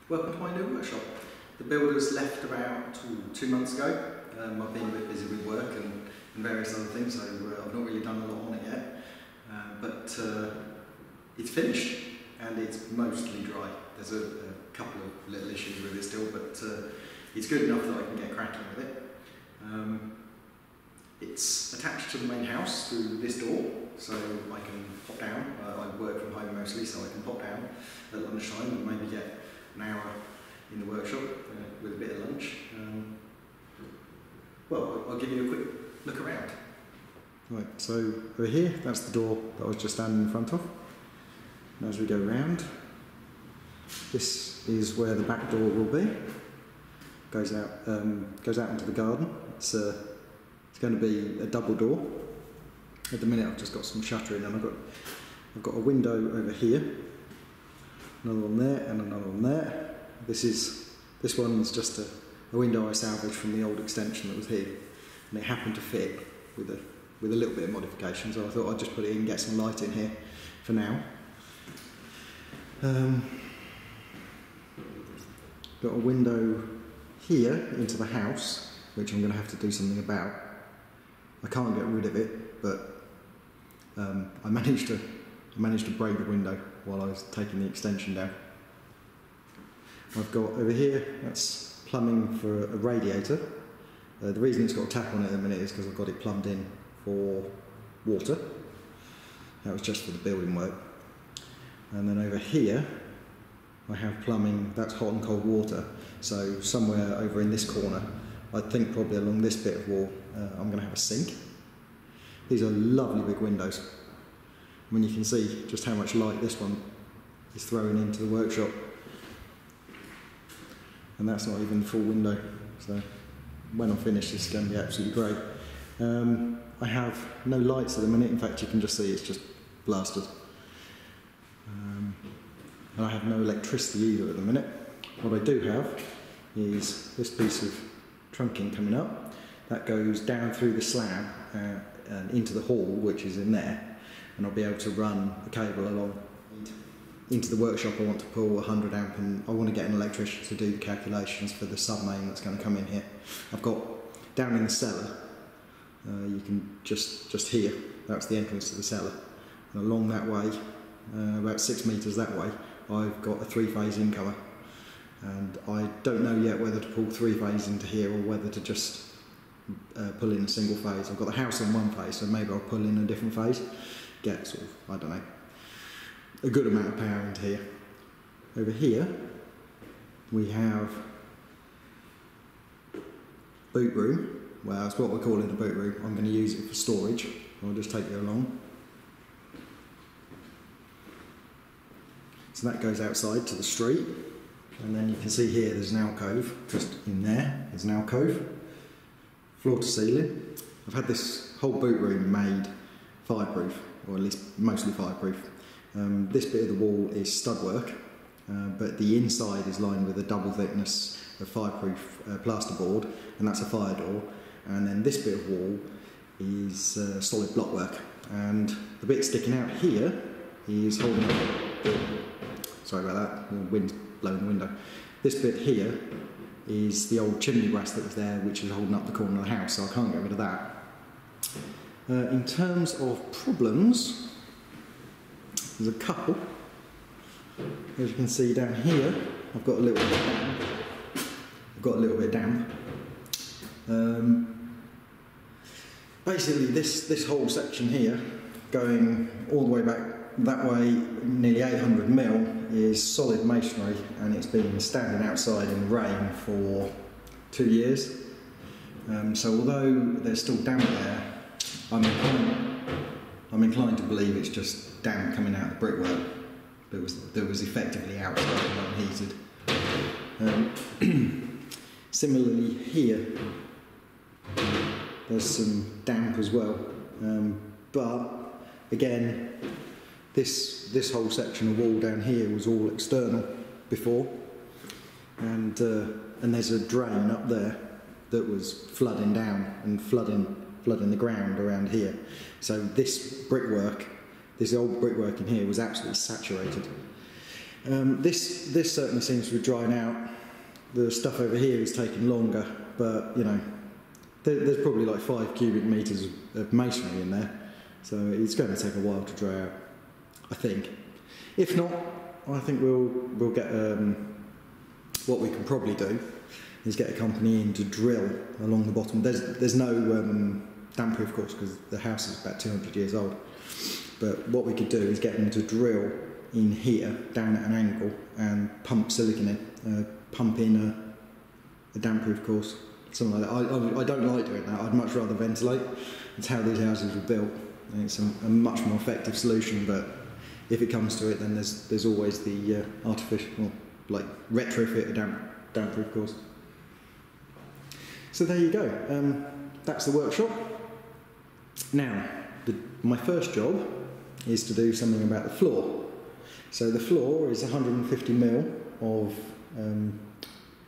Welcome to my new workshop. The builders left about 2 months ago. I've been a bit busy with work and various other things, so I've not really done a lot on it yet. But it's finished and it's mostly dry. There's a couple of little issues with it still, but it's good enough that I can get cracking with it. It's attached to the main house through this door, so I can pop down. I work from home mostly, so I can pop down at lunchtime and maybe get an hour in the workshop with a bit of lunch. Well, I'll give you a quick look around. Right, so over here, that's the door that I was just standing in front of. And as we go round, this is where the back door will be. Goes out into the garden. It's going to be a double door. At the minute, I've just got some shuttering, and I've got a window over here, another one there, and another one there. This one's just a window I salvaged from the old extension that was here, and it happened to fit with a little bit of modification, so I thought I'd just put it in and get some light in here for now. Got a window here into the house, which I'm going to have to do something about. I can't get rid of it, but I managed to break the window while I was taking the extension down. I've got over here, that's plumbing for a radiator. The reason it's got a tap on it at the minute is because I've got it plumbed in for water. That was just for the building work. And then over here, I have plumbing, that's hot and cold water. So somewhere over in this corner, I think probably along this bit of wall, I'm going to have a sink. These are lovely big windows. When you can see just how much light this one is throwing into the workshop. And that's not even the full window, so when I'm finished it's going to be absolutely great. I have no lights at the minute, in fact you can just see it's just blasted. And I have no electricity either at the minute. What I do have is this piece of trunking coming up. That goes down through the slab and into the hall, which is in there, and I'll be able to run a cable along into the workshop. I want to pull 100 amp, and I want to get an electrician to do the calculations for the sub-main that's going to come in here. I've got down in the cellar, you can just hear, that's the entrance to the cellar, and along that way, about 6 metres that way, I've got a 3-phase incomer, and I don't know yet whether to pull 3-phase into here or whether to just pull in a single phase. I've got the house on one phase, so maybe I'll pull in a different phase, get sort of, I don't know, a good amount of power into here. Over here we have boot room. Well, that's what we're calling a boot room. I'm going to use it for storage. I'll just take you along. So that goes outside to the street, and then you can see here there's an alcove. Just in there is an alcove, floor to ceiling. I've had this whole boot room made fireproof, or at least mostly fireproof. This bit of the wall is stud work, but the inside is lined with a double thickness of fireproof plasterboard, and that's a fire door. And then this bit of wall is solid block work, and the bit sticking out here is holding up the, sorry about that, the wind's blowing the window. This bit here is the old chimney brass that was there, which is holding up the corner of the house, so I can't get rid of that. In terms of problems, there's a couple. As you can see down here, I've got a little bit damp. Basically, this whole section here, going all the way back that way, nearly 800 mil, is solid masonry, and it's been standing outside in the rain for 2 years. So although there's still damp there, I'm inclined to believe it's just damp coming out of the brickwork that was effectively outside and unheated. Similarly here, there's some damp as well, but again, this whole section of wall down here was all external before, and there's a drain up there that was flooding down and flooding the ground around here. So this brickwork, this old brickwork in here was absolutely saturated. This certainly seems to be drying out. The stuff over here is taking longer, but you know, there's probably like 5 cubic metres of masonry in there, so it's going to take a while to dry out, I think. If not, I think we'll get what we can probably do is get a company in to drill along the bottom. There's no damp-proof, of course, because the house is about 200 years old. But what we could do is get them to drill in here, down at an angle, and pump silicon in, pump in a damp-proof course, something like that. I don't like doing that. I'd much rather ventilate. It's how these houses were built, and it's a much more effective solution. But if it comes to it, then there's always the artificial, well, like retrofit a damp-proof course. So there you go. That's the workshop. Now, my first job is to do something about the floor. So the floor is 150mm of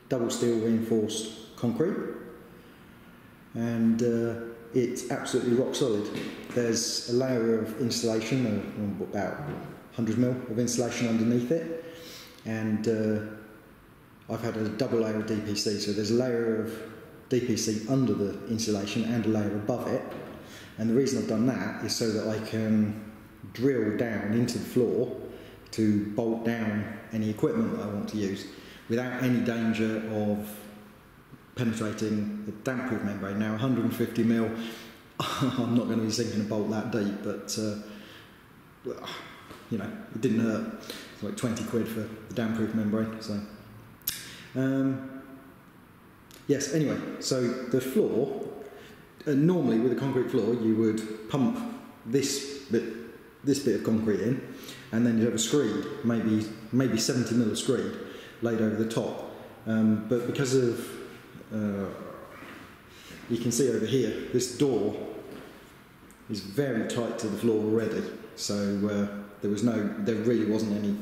double steel reinforced concrete, and it's absolutely rock solid. There's a layer of insulation, about 100mm of insulation underneath it, and I've had a double layer of DPC, so there's a layer of DPC under the insulation and a layer above it. And the reason I've done that is so that I can drill down into the floor to bolt down any equipment that I want to use without any danger of penetrating the damp-proof membrane. Now 150mm, I'm not going to be sinking a bolt that deep, but you know, it didn't hurt. It's like 20 quid for the damp-proof membrane. So yes, anyway, so the floor, normally with a concrete floor you would pump this bit of concrete in, and then you'd have a screed, maybe 70mm of screed laid over the top. But because of, you can see over here, this door is very tight to the floor already, so there really wasn't any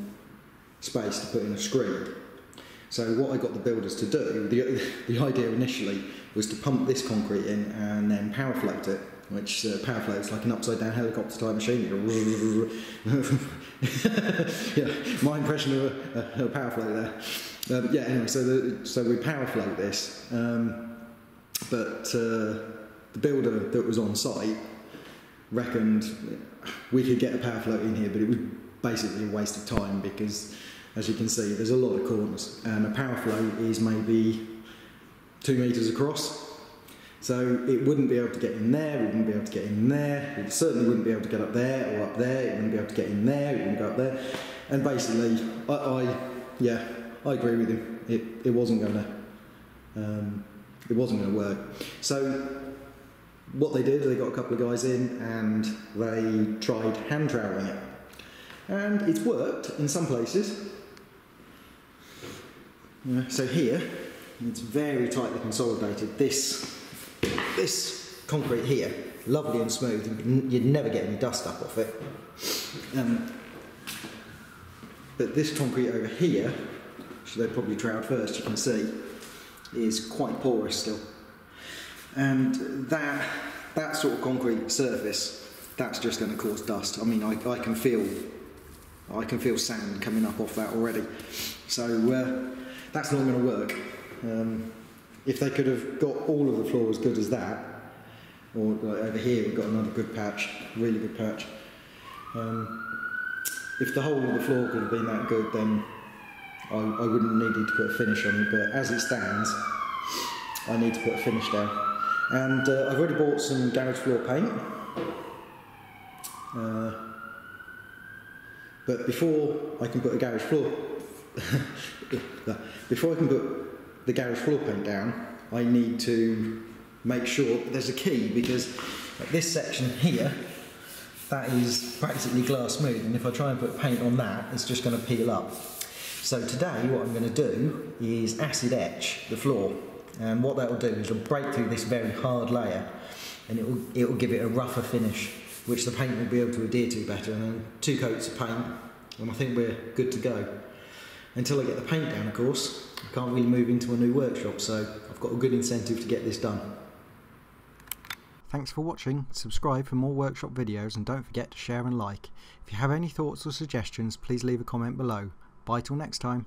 space to put in a screed. So what I got the builders to do, the idea initially was to pump this concrete in and then power float it, which power floats like an upside down helicopter type machine. Yeah, my impression of a power float there. Yeah, anyway, so we power float this, but the builder that was on site reckoned we could get a power float in here, but it was basically a waste of time because, as you can see, there's a lot of corners, and a power float is maybe 2 metres across. So it wouldn't be able to get in there, it wouldn't be able to get in there, it certainly wouldn't be able to get up there or up there, it wouldn't be able to get in there, it wouldn't go up there. And basically, I agree with him. It wasn't going to work. So what they did, they got a couple of guys in and they tried hand troweling it. And it's worked in some places. So here, it's very tightly consolidated. This concrete here, lovely and smooth, you'd never get any dust up off it. But this concrete over here, which they probably troweled first, you can see, is quite porous still. And that sort of concrete surface, that's just going to cause dust. I mean, I can feel sand coming up off that already. So that's not going to work. If they could have got all of the floor as good as that, or like over here we've got another good patch, really good patch. If the whole of the floor could have been that good, then I wouldn't have needed to put a finish on it, but as it stands, I need to put a finish down. And I've already bought some garage floor paint. But before I can put the garage floor the garage floor paint down, I need to make sure there's a key, because this section here, that is practically glass smooth, and if I try and put paint on that, it's just going to peel up. So today what I'm going to do is acid etch the floor, and what that will do is it'll break through this very hard layer, and it will give it a rougher finish, which the paint will be able to adhere to better, and then 2 coats of paint, and I think we're good to go. Until I get the paint down, of course, I can't really move into a new workshop, so I've got a good incentive to get this done. Thanks for watching. Subscribe for more workshop videos, and don't forget to share and like. If you have any thoughts or suggestions, please leave a comment below. Bye till next time.